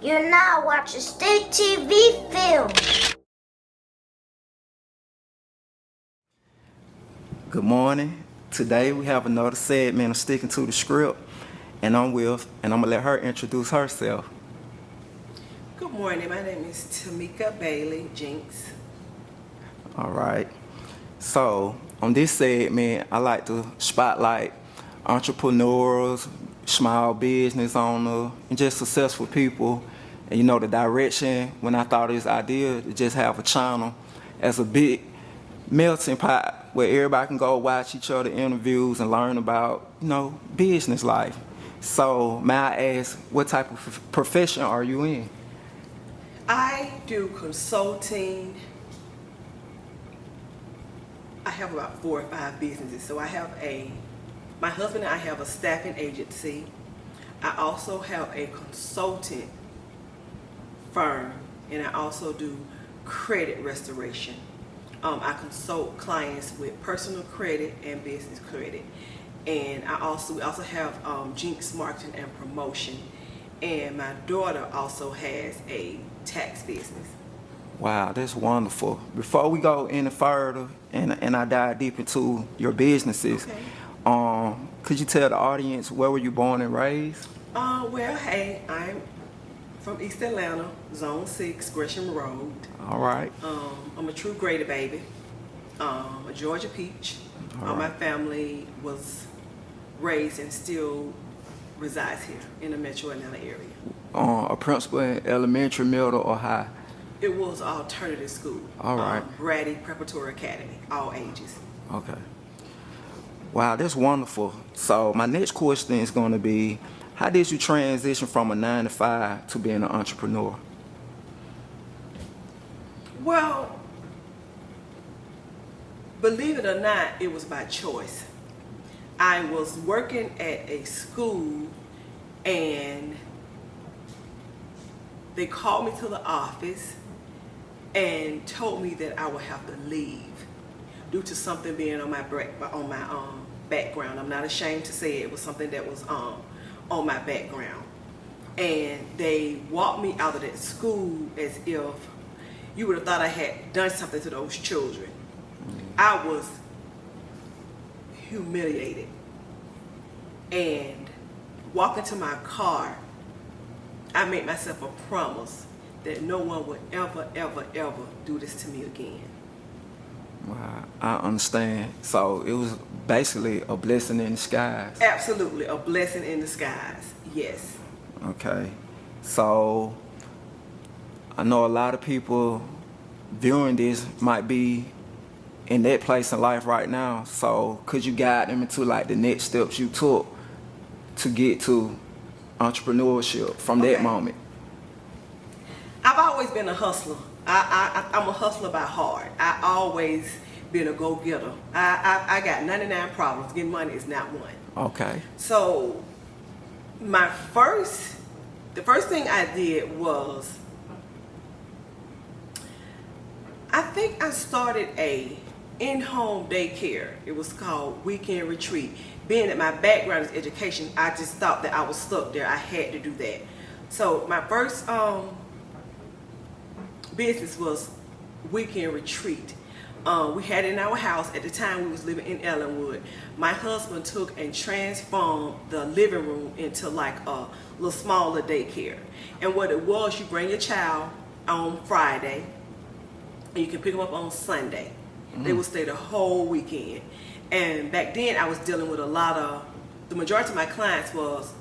You're now watching State TV Film. Good morning. Today we have another segment of Sticking to the Script, and I'm gonna let her introduce herself. Good morning. My name is Tumeka Bailey Jinks. All right. So on this segment, I like to spotlight entrepreneurs, small business owners, and just successful people. And you know, the direction when I thought of this idea to just have a channel as a big melting pot where everybody can go watch each other interviews and learn about, business life. So may I ask, what type of profession are you in? I do consulting. I have about 4 or 5 businesses. So my husband and I have a staffing agency. I also have a consultant firm, and I also do credit restoration. I consult clients with personal credit and business credit. And we also have Jinks marketing and promotion. And my daughter also has a tax business. Wow, that's wonderful. Before we go any further and I dive deep into your businesses, Okay. could you tell the audience where were you born and raised? I'm from East Atlanta, Zone 6, Gresham Road. All right. I'm a true Grady baby, a Georgia peach. All My right. family was raised and still resides here in the metro Atlanta area. A principal in elementary, middle, or high? It was alternative school. All right. Brady Preparatory Academy, all ages. Okay. Wow, that's wonderful. So my next question is going to be, how did you transition from a 9-to-5 to being an entrepreneur? Well, believe it or not, it was by choice. I was working at a school and they called me to the office and told me that I would have to leave due to something being on my background. I'm not ashamed to say it was something that was on my background. And they walked me out of that school as if you would have thought I had done something to those children. I was humiliated. And walking to my car, I made myself a promise that no one would ever, ever, ever do this to me again. Wow, I understand. So it was basically a blessing in disguise. Absolutely, a blessing in disguise, yes. Okay. So I know a lot of people viewing this might be in that place in life right now. So could you guide them into like the next steps you took to get to entrepreneurship from that moment? I've always been a hustler. I'm a hustler by heart. I always been a go-getter. I got 99 problems. Getting money is not one. Okay. So the first thing I did was, I think I started a in-home daycare. It was called Weekend Retreat. Being that my background is education, I just thought that I was stuck there. I had to do that. So my first business was Weekend Retreat. We had it in our house. At the time we was living in Ellenwood. My husband took and transformed the living room into like a little smaller daycare. And what it was, you bring your child on Friday and you can pick them up on Sunday. They would stay the whole weekend. And back then I was dealing with the majority of my clients was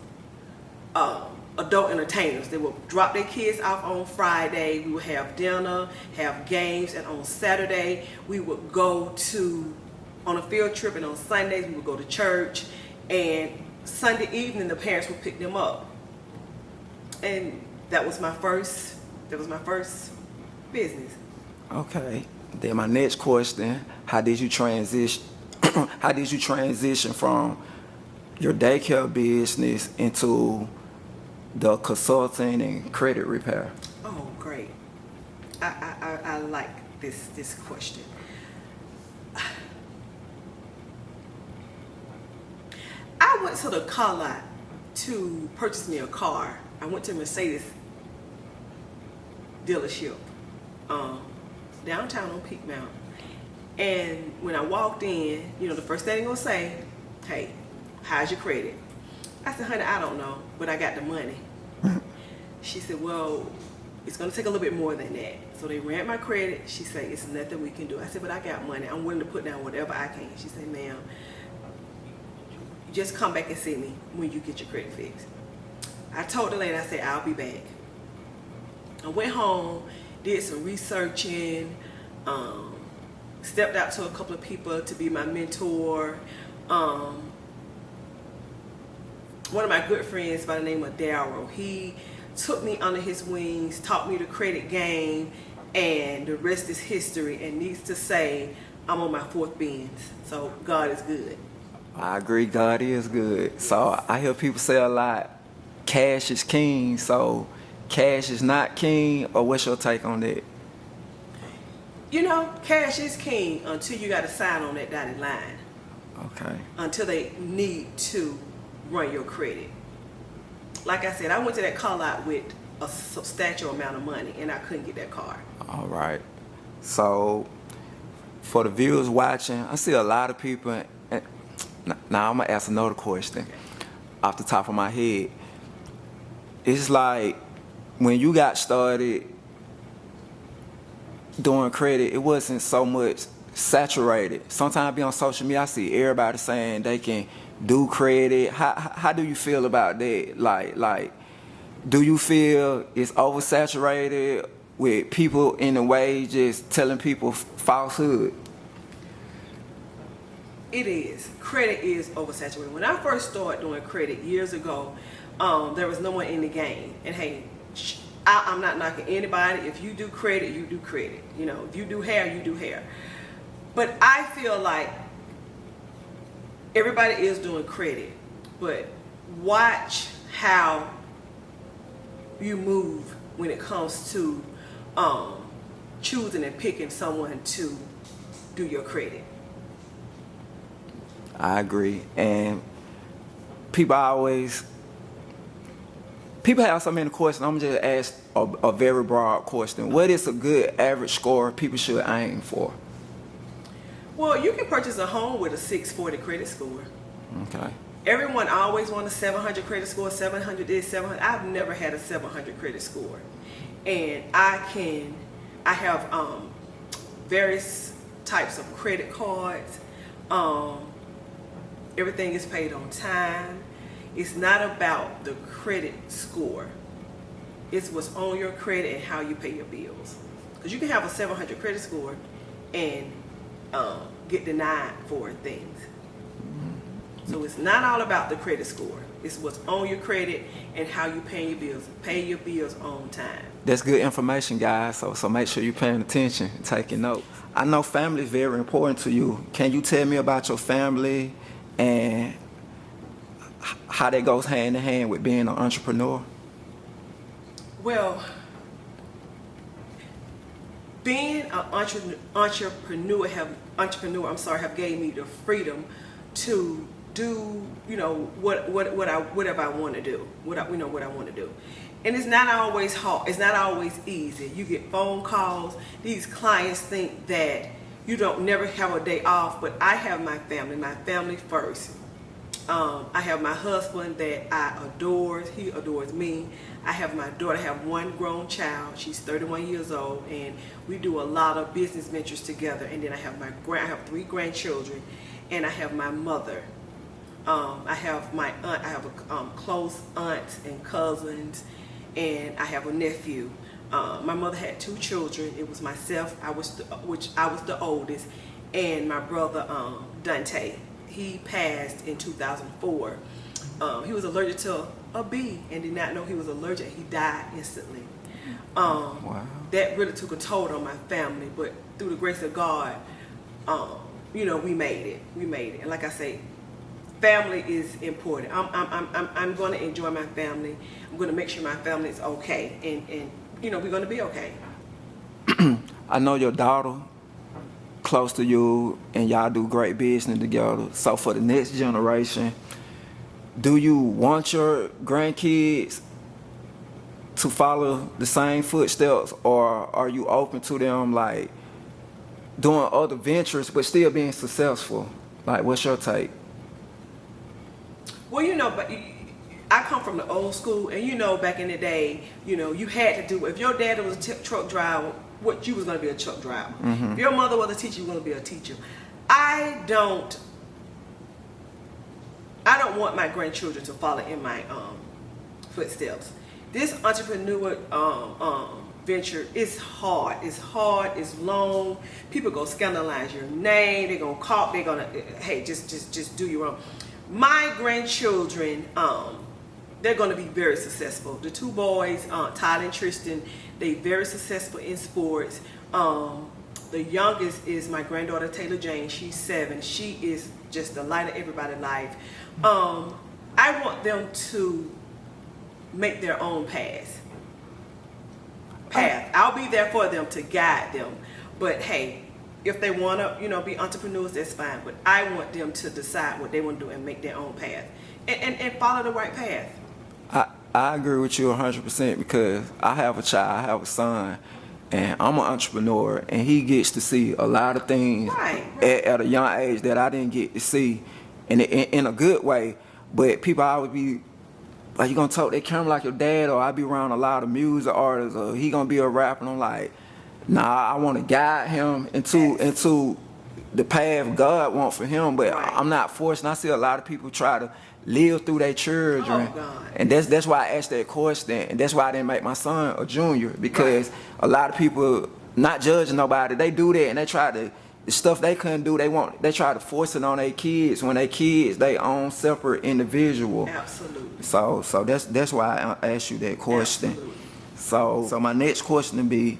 adult entertainers. They would drop their kids off on Friday. We would have dinner, have games, and on Saturday we would go on a field trip, and on Sundays we would go to church, and Sunday evening the parents would pick them up. And that was my first business. Okay. Then my next question, how did you transition from your daycare business into the consulting and credit repair? Oh, great. I like this question. I went to the car lot to purchase me a car. I went to Mercedes dealership downtown on Peak Mountain. And when I walked in, the first thing they're gonna say, "Hey, how's your credit?" I said, "Honey, I don't know, but I got the money." She said, "Well, it's gonna take a little bit more than that." So they ran my credit. She said, "It's nothing we can do." I said, "But I got money. I'm willing to put down whatever I can." She said, "Ma'am, just come back and see me when you get your credit fixed." I told the lady, I said, "I'll be back." I went home, did some researching, stepped out to a couple of people to be my mentor. One of my good friends by the name of Darryl, he took me under his wings, taught me the credit game, and the rest is history. And needs to say, I'm on my 4th Benz. So God is good. I agree, God is good. So I hear people say a lot, cash is king, so cash is not king, or what's your take on that? Cash is king until you got to sign on that dotted line. Okay. Until they need to run your credit. Like I said, I went to that car lot with a substantial amount of money, and I couldn't get that car. All right. So for the viewers watching, I see a lot of people. Now I'm gonna ask another question off the top of my head. It's like when you got started doing credit, it wasn't so much saturated. Sometimes I be on social media, I see everybody saying they can do credit. How do you feel about that? Like, do you feel it's oversaturated with people in a way just telling people falsehood? It is. Credit is oversaturated. When I first started doing credit years ago, there was no one in the game. And hey, I'm not knocking anybody. If you do credit, you do credit. If you do hair, you do hair. But I feel like everybody is doing credit. But watch how you move when it comes to choosing and picking someone to do your credit. I agree. And people have so many questions. I'm just ask a very broad question. What is a good average score people should aim for? Well, you can purchase a home with a 640 credit score. Okay. Everyone always wants a 700 credit score, 700 this, 700. I've never had a 700 credit score. And I have various types of credit cards. Everything is paid on time. It's not about the credit score. It's what's on your credit and how you pay your bills. Because you can have a 700 credit score and get denied for things. So it's not all about the credit score. It's what's on your credit and how you pay your bills. Pay your bills on time. That's good information, guys. So make sure you're paying attention and taking notes. I know family is very important to you. Can you tell me about your family and how that goes hand in hand with being an entrepreneur? Well, being an entrepreneur have gave me the freedom to do whatever I want to do, what I want to do. And it's not always hard. It's not always easy. You get phone calls. These clients think that you don't never have a day off, but I have my family first. I have my husband that I adore. He adores me. I have my daughter. I have one grown child. She's 31 years old, and we do a lot of business ventures together. And then I have 3 grandchildren, and I have my mother. I have my aunt. I have close aunts and cousins, and I have a nephew. My mother had 2 children. It was myself, I was the oldest, and my brother Dante. He passed in 2004. He was allergic to a bee and did not know he was allergic. He died instantly. Wow. That really took a toll on my family, but through the grace of God, we made it. We made it. And like I say, family is important. I'm going to enjoy my family. I'm going to make sure my family is okay, and we're going to be okay. I know your daughter close to you and y'all do great business together. So for the next generation, do you want your grandkids to follow the same footsteps, or are you open to them like doing other ventures but still being successful? Like, what's your take? Well, but I come from the old school, and back in the day, you had to do. If your dad was a truck driver, what you was gonna be a truck driver. If your mother was a teacher, you were gonna be a teacher. I don't want my grandchildren to follow in my footsteps. This entrepreneur venture is hard. It's long. People go scandalize your name. They're gonna call. They're gonna, hey, just do your own. My grandchildren, they're gonna be very successful. The two boys, Tyler and Tristan, they very successful in sports. The youngest is my granddaughter Taylor Jane. She's 7. She is just the light of everybody's life. I want them to make their own path. I'll be there for them to guide them. But hey, if they want to, be entrepreneurs, that's fine. But I want them to decide what they want to do and make their own path and follow the right path. I agree with you 100% because I have a child, I have a son, and I'm an entrepreneur, and he gets to see a lot of things at a young age that I didn't get to see, in a good way. But people always be like, you gonna talk that camera like your dad, or I be around a lot of music artists, or he gonna be a rapper, and I'm like, nah, I want to guide him into the path God wants for him, but I'm not forcing. I see a lot of people try to live through their children, and that's why I asked that question, and that's why I didn't make my son a junior, because a lot of people, not judging nobody, they do that, and they try to, the stuff they couldn't do, they try to force it on their kids when they kids they own separate individual. Absolutely. So that's why I asked you that question. Absolutely. So my next question would be,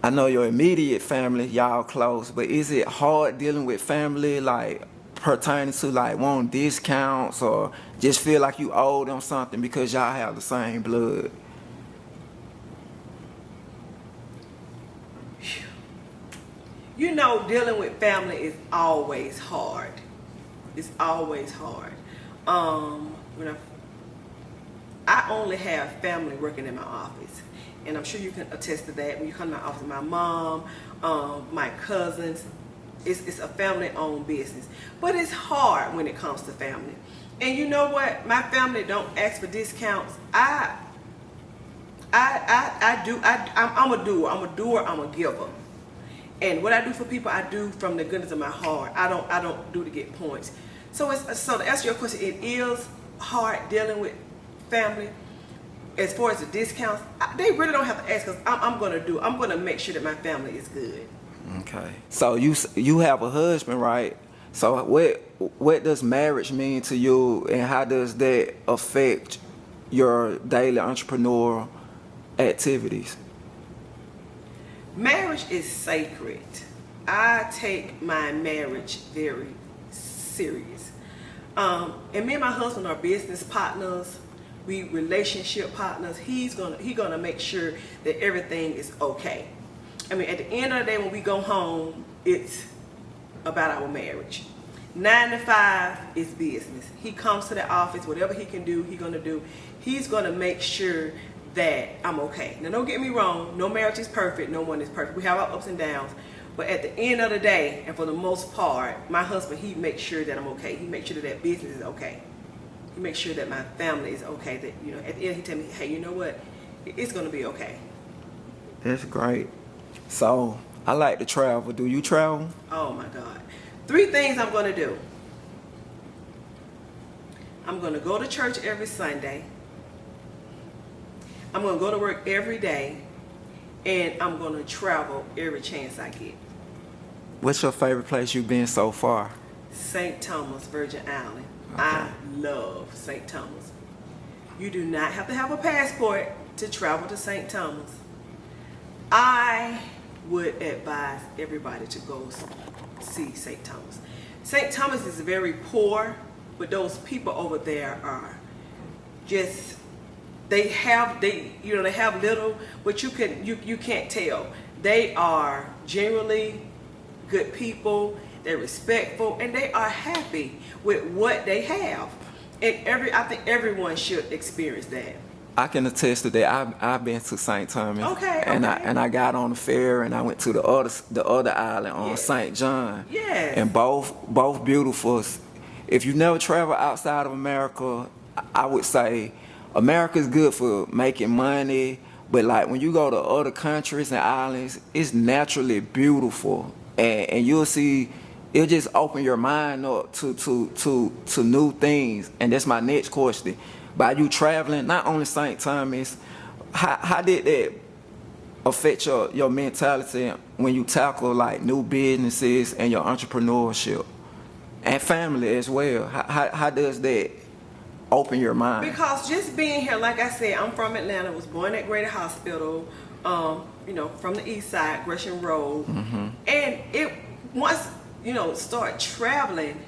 I know your immediate family, y'all close, but is it hard dealing with family, like pertaining to like wanting discounts, or just feel like you owe them something because y'all have the same blood? Dealing with family is always hard. It's always hard. When I only have family working in my office, and I'm sure you can attest to that. When you come to my office, my mom, my cousins, it's a family-owned business. But it's hard when it comes to family. And you know what? My family don't ask for discounts. I'm a doer. I'm a giver. And what I do for people, I do from the goodness of my heart. I don't do to get points. So to answer your question, it is hard dealing with family. As far as the discounts, they really don't have to ask, because I'm gonna make sure that my family is good. Okay. So you have a husband, right? So what does marriage mean to you, and how does that affect your daily entrepreneurial activities? Marriage is sacred. I take my marriage very serious. And me and my husband are business partners. We relationship partners. He's gonna make sure that everything is okay. I mean, at the end of the day, when we go home, it's about our marriage. 9 to 5 is business. He comes to the office, whatever he can do, he's gonna do. He's gonna make sure that I'm okay. Now, don't get me wrong. No marriage is perfect. No one is perfect. We have our ups and downs. But at the end of the day, and for the most part, my husband, he makes sure that I'm okay. He makes sure that business is okay. He makes sure that my family is okay. That, at the end, he tell me, hey, you know what? It's gonna be okay. That's great. So I like to travel. Do you travel? Oh my God. 3 things I'm gonna do. I'm gonna go to church every Sunday. I'm gonna go to work every day, and I'm gonna travel every chance I get. What's your favorite place you've been so far? St. Thomas, Virgin Island. Okay. I love St. Thomas. You do not have to have a passport to travel to St. Thomas. I would advise everybody to go see St. Thomas. St. Thomas is very poor, but those people over there are just, they have little, but you can't tell. They are genuinely good people. They're respectful, and they are happy with what they have. And I think everyone should experience that. I can attest to that. I've been to St. Thomas. Okay, And okay. I got on the ferry and I went to the other island on Yes. St. John. Yes. And both beautiful. If you never travel outside of America, I would say America's good for making money, but like when you go to other countries and islands, it's naturally beautiful, and you'll see it'll just open your mind up to new things. And that's my next question. By you traveling, not only St. Thomas, how did that affect your mentality when you tackle like new businesses and your entrepreneurship and family as well? How does that open your mind? Because just being here, like I said, I'm from Atlanta, was born at Grady Hospital, from the east side, Gresham Road. And it once, start traveling,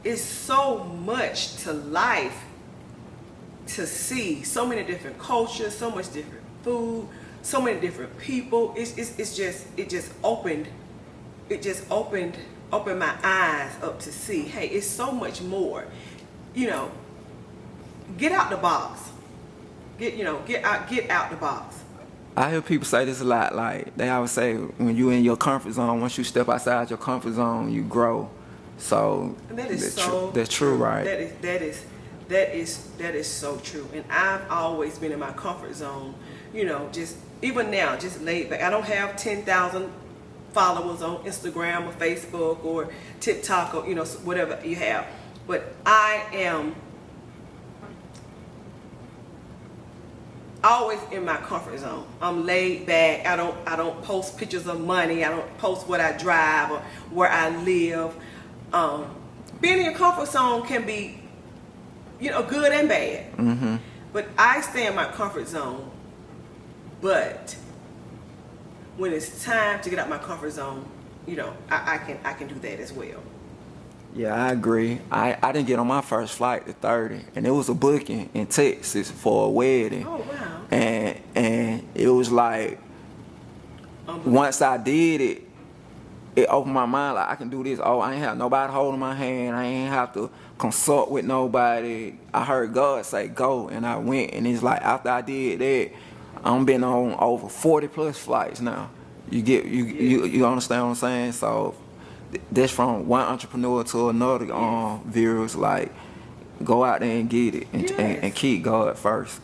it's so much to life to see. So many different cultures, so much different food, so many different people. It just opened my eyes up to see, hey, it's so much more. Get out the box. Get out the box. I hear people say this a lot. Like they always say, when you in your comfort zone, once you step outside your comfort zone, you grow. So And that is that's true, right? That is so true. And I've always been in my comfort zone. Just even now, just laid back. I don't have 10,000 followers on Instagram or Facebook or TikTok or whatever you have, but I am always in my comfort zone. I'm laid back. I don't post pictures of money. I don't post what I drive or where I live. Being in your comfort zone can be, good and bad. But I stay in my comfort zone. But when it's time to get out my comfort zone, I can do that as well. Yeah, I agree. I didn't get on my first flight to 30, and it was a booking in Texas for a wedding. Oh wow! And it was like once I did it, it opened my mind. Like I can do this. Oh, I ain't have nobody holding my hand. I ain't have to consult with nobody. I heard God say go, and I went. And it's like after I did that, I'm been on over 40 plus flights now. You understand what I'm saying? So that's from one entrepreneur to another. Viewers, like go out there and get it and keep God first.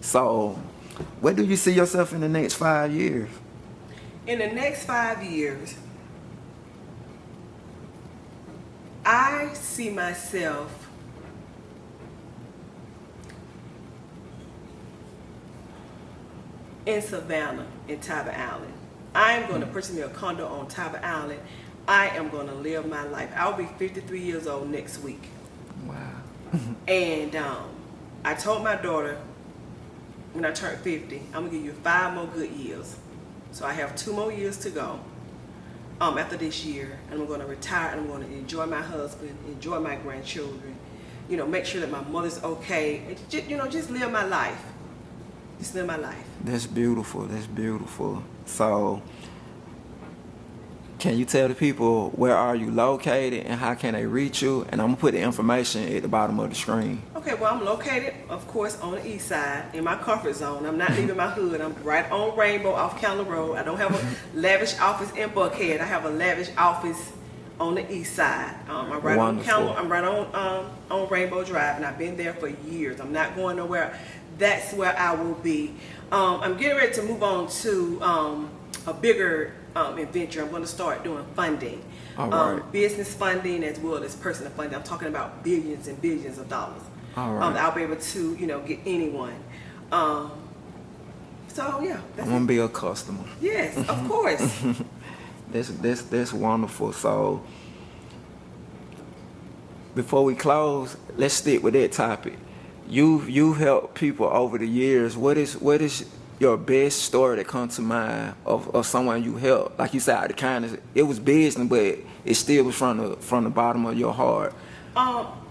So where do you see yourself in the next 5 years? In the next 5 years, I see myself in Savannah, in Tybee Island. I am going to purchase me a condo on Tybee Island. I am going to live my life. I'll be 53 years old next week. Wow. And I told my daughter when I turned 50, I'm going to give you 5 more good years. So I have 2 more years to go after this year. And I'm going to retire and I'm going to enjoy my husband, enjoy my grandchildren, make sure that my mother's okay. And just live my life. Just live my life. That's beautiful. That's beautiful. So can you tell the people where are you located and how can they reach you? And I'm going to put the information at the bottom of the screen. Okay, well, I'm located, of course, on the east side, in my comfort zone. I'm not leaving my hood. I'm right on Rainbow off County Road. I don't have a lavish office in Buckhead. I have a lavish office on the east side. I'm right on Rainbow Drive, and I've been there for years. I'm not going nowhere. That's where I will be. I'm getting ready to move on to a bigger adventure. I'm going to start doing funding, all right. Business funding as well as personal funding. I'm talking about billions and billions of dollars. All right. I'll be able to, get anyone. So yeah, I'm gonna be a customer. Yes, of course. That's wonderful. So before we close, let's stick with that topic. You helped people over the years. What is your best story that comes to mind of someone you helped? Like you said, out of kindness, it was business, but it still was from the bottom of your heart.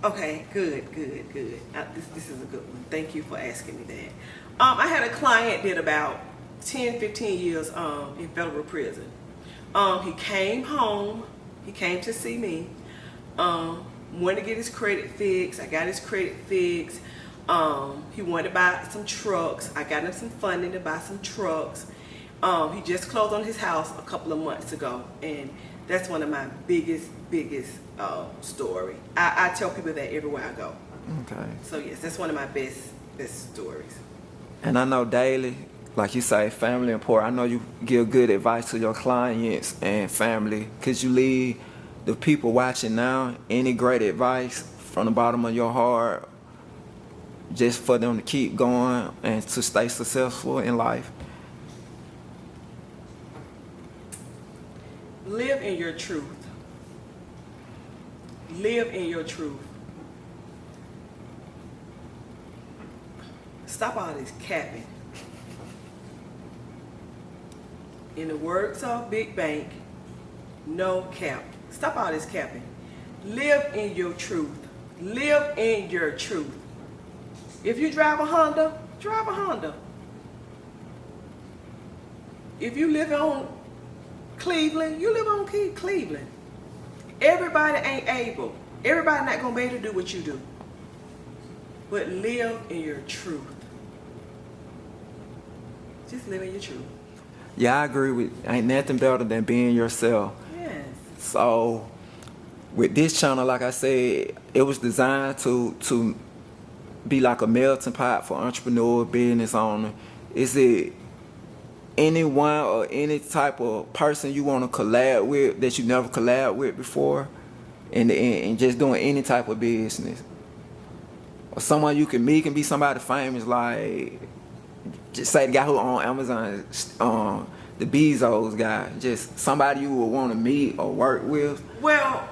Okay, good. This is a good one. Thank you for asking me that. I had a client did about 10, 15 years in federal prison. He came home. He came to see me. Wanted to get his credit fixed. I got his credit fixed. He wanted to buy some trucks. I got him some funding to buy some trucks. He just closed on his house a couple of months ago, and that's one of my biggest story. I tell people that everywhere I go. Okay. So yes, that's one of my best stories. And I know daily, like you say, family important. I know you give good advice to your clients and family. Could you leave the people watching now any great advice from the bottom of your heart, just for them to keep going and to stay successful in life? Live in your truth. Live in your truth. Stop all this capping. In the words of Big Bank, no cap. Stop all this capping. Live in your truth. Live in your truth. If you drive a Honda, drive a Honda. If you live on Cleveland, you live on Cleveland. Everybody ain't able. Everybody not gonna be able to do what you do. But live in your truth. Just live in your truth. Yeah, I agree with. Ain't nothing better than being yourself. Yes. So, with this channel, like I said, it was designed to be like a melting pot for entrepreneur, business owner. Is it anyone or any type of person you want to collab with that you never collab with before, and just doing any type of business, or someone you can meet, can be somebody famous, like just say the guy who on Amazon, the Bezos guy, just somebody you would want to meet or work with. Well,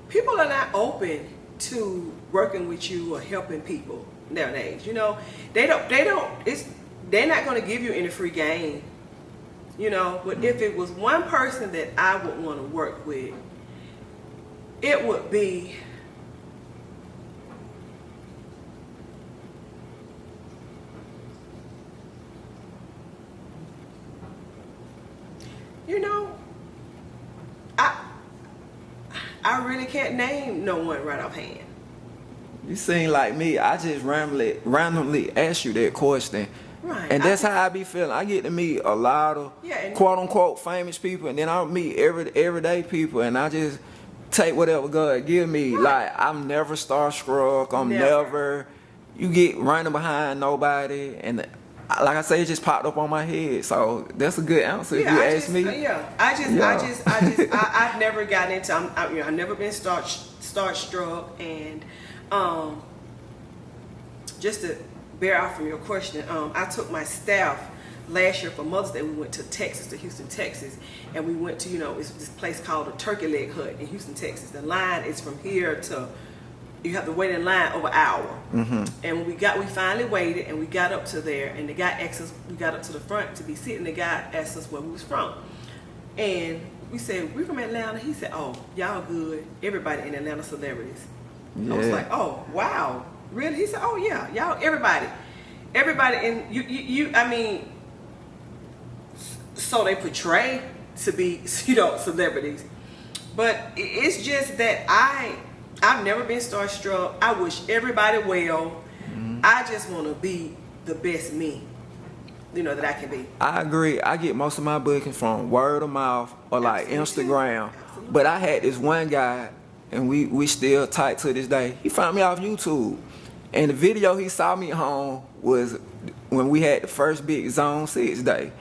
people are not open to working with you or helping people nowadays. You know, they're not going to give you any free game. You know, but if it was one person that I would want to work with, it would be I really can't name no one right offhand. You seem like me. I just randomly ask you that question. Right. And that's how I be feeling. I get to meet a lot of quote unquote famous people, and then I meet everyday people, and I just take whatever God give me. Right. Like, I'm never starstruck. I'm never. You get running behind nobody, and like I say, it just popped up on my head. So that's a good answer if you ask me. I've never gotten into. I've never been starstruck, and just to bear out from your question, I took my staff last year for Mother's Day. We went to Houston, Texas, and we went to it's this place called a Turkey Leg Hut in Houston, Texas. The line is from here to. You have to wait in line over an hour. Mm-hmm. And we finally waited, and we got up to there, and the guy asked us, we got up to the front to be sitting, the guy asked us where we was from. And we said, we're from Atlanta. He said, oh, y'all good. Everybody in Atlanta celebrities. Yeah. I was like, oh, wow. Really? He said, oh yeah, y'all, everybody in you I mean, so they portray to be, celebrities. But it's just that I've never been starstruck. I wish everybody well. Mm-hmm. I just want to be the best me, that I can be. I agree. I get most of my bookings from word of mouth or like Instagram. Absolutely. But I had this one guy, and we still tight to this day. He found me off YouTube. And the video he saw me on was when we had the first big Zone 6 day.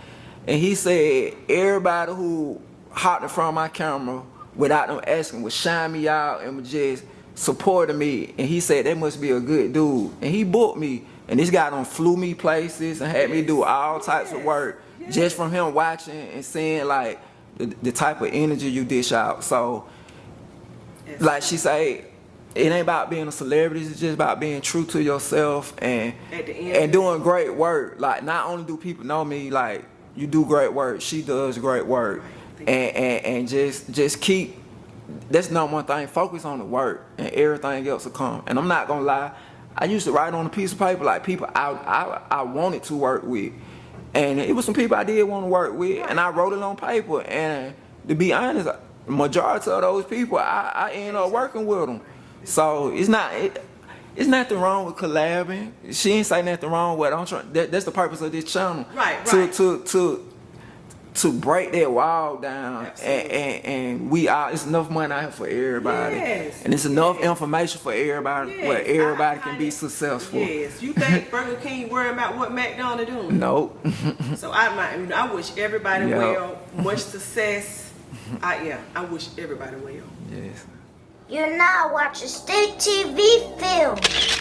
And he said everybody who hopped in front of my camera without them asking would shine me out and would just supporting me. And he said that must be a good dude. And he booked me. And this guy done flew me places and had me do all types of work just from him watching and seeing like the type of energy you dish out. So like she said, it ain't about being a celebrity, it's just about being true to yourself and doing great work. Like, not only do people know me, like, you do great work, she does great work. And just keep, that's the number one thing, focus on the work and everything else will come. And I'm not gonna lie, I used to write on a piece of paper like people I wanted to work with. And it was some people I did want to work with, and I wrote it on paper. And to be honest, majority of those people, I end up working with them. So it's nothing wrong with collabing. She ain't say nothing wrong with it. I'm trying. That's the purpose of this channel. Right. To break that wall down, Absolutely. and we are. It's enough money out here for everybody, Yes. and it's enough information for everybody, where Yes. everybody can be successful. Yes. You think Burger King worrying about what McDonald's doing? Nope. So I wish everybody Yep. well, much success. I wish everybody well. Yes. You're now watching State TV Film.